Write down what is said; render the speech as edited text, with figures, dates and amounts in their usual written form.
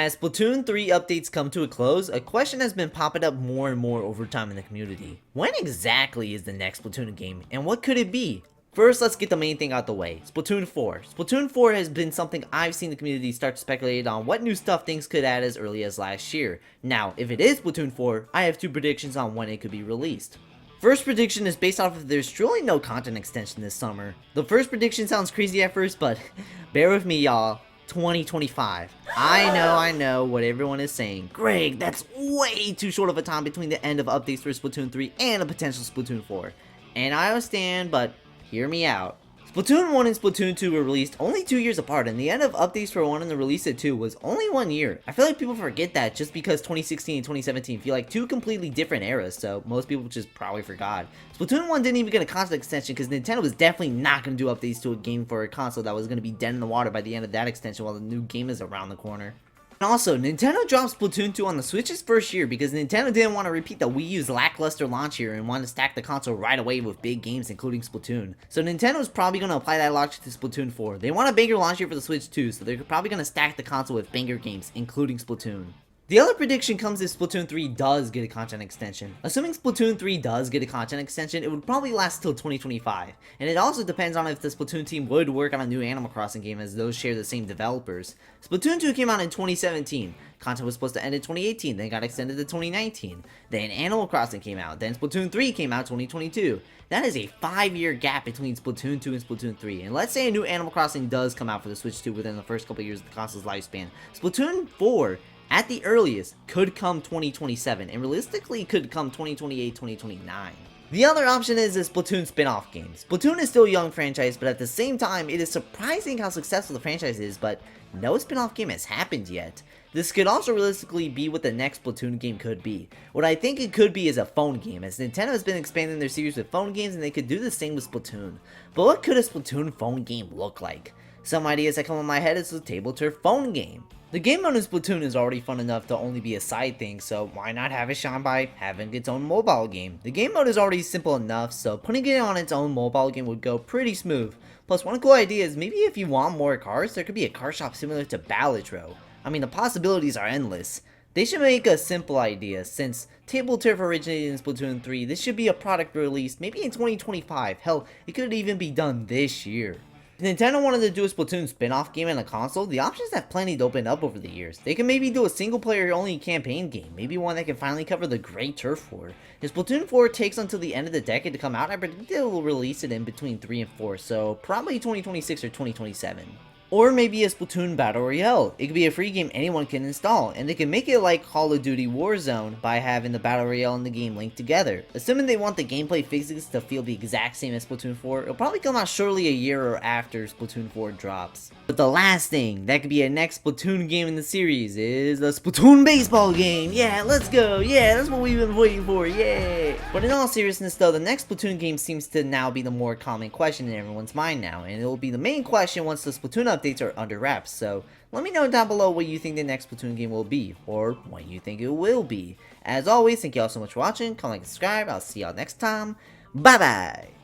As Splatoon 3 updates come to a close, a question has been popping up more and more over time in the community. When exactly is the next Splatoon game, and what could it be? First, let's get the main thing out the way, Splatoon 4. Splatoon 4 has been something I've seen the community start to speculate on what new stuff things could add as early as last year. Now, if it is Splatoon 4, I have two predictions on when it could be released. First prediction is based off of there's truly no content extension this summer. The first prediction sounds crazy at first, but bear with me y'all. 2025. I know what everyone is saying. Greg, that's way too short of a time between the end of updates for Splatoon 3 and a potential Splatoon 4. And I understand, but hear me out. Splatoon 1 and Splatoon 2 were released only 2 years apart, and the end of updates for 1 and the release of 2 was only 1 year. I feel like people forget that just because 2016 and 2017 feel like two completely different eras, so most people just probably forgot. Splatoon 1 didn't even get a content extension because Nintendo was definitely not going to do updates to a game for a console that was going to be dead in the water by the end of that extension while the new game is around the corner. And also, Nintendo dropped Splatoon 2 on the Switch's first year because Nintendo didn't want to repeat the Wii U's lackluster launch year and wanted to stack the console right away with big games including Splatoon. So Nintendo's probably going to apply that logic to Splatoon 4. They want a bigger launch year for the Switch too, so they're probably going to stack the console with banger games including Splatoon. The other prediction comes if Splatoon 3 does get a content extension. Assuming Splatoon 3 does get a content extension, it would probably last till 2025. And it also depends on if the Splatoon team would work on a new Animal Crossing game as those share the same developers. Splatoon 2 came out in 2017. Content was supposed to end in 2018, then got extended to 2019. Then Animal Crossing came out, then Splatoon 3 came out 2022. That is a 5-year gap between Splatoon 2 and Splatoon 3. And let's say a new Animal Crossing does come out for the Switch 2 within the first couple years of the console's lifespan. Splatoon 4 at the earliest could come 2027 and realistically could come 2028-2029. The other option is a Splatoon spin-off game. Splatoon is still a young franchise, but at the same time it is surprising how successful the franchise is, but no spin-off game has happened yet. This could also realistically be what the next Splatoon game could be. What I think it could be is a phone game, as Nintendo has been expanding their series with phone games and they could do the same with Splatoon. But what could a Splatoon phone game look like? Some ideas that come in my head is a table turf phone game. The game mode in Splatoon is already fun enough to only be a side thing, so why not have it shine by having its own mobile game? The game mode is already simple enough, so putting it on its own mobile game would go pretty smooth. Plus, one cool idea is maybe if you want more cars, there could be a car shop similar to Balatro. I mean, the possibilities are endless. They should make a simple idea, since Table Turf originated in Splatoon 3, this should be a product released maybe in 2025, hell, it could even be done this year. If Nintendo wanted to do a Splatoon spin-off game on a console, the options have plenty to open up over the years. They can maybe do a single-player only campaign game, maybe one that can finally cover the Great Turf War. If Splatoon 4 takes until the end of the decade to come out, I predict they will release it in between 3 and 4, so probably 2026 or 2027. Or maybe a Splatoon Battle Royale. It could be a free game anyone can install, and they can make it like Call of Duty Warzone by having the Battle Royale and the game linked together. Assuming they want the gameplay physics to feel the exact same as Splatoon 4, it'll probably come out shortly a year or after Splatoon 4 drops. But the last thing that could be a next Splatoon game in the series is the Splatoon baseball game. Yeah, let's go. Yeah, that's what we've been waiting for. Yeah. But in all seriousness though, the next Splatoon game seems to now be the more common question in everyone's mind now, and it will be the main question once the Splatoon updates are under wraps. So let me know down below what you think the next Splatoon game will be, or what you think it will be. As always, thank you all so much for watching. Comment, like, subscribe. I'll see y'all next time. Bye bye.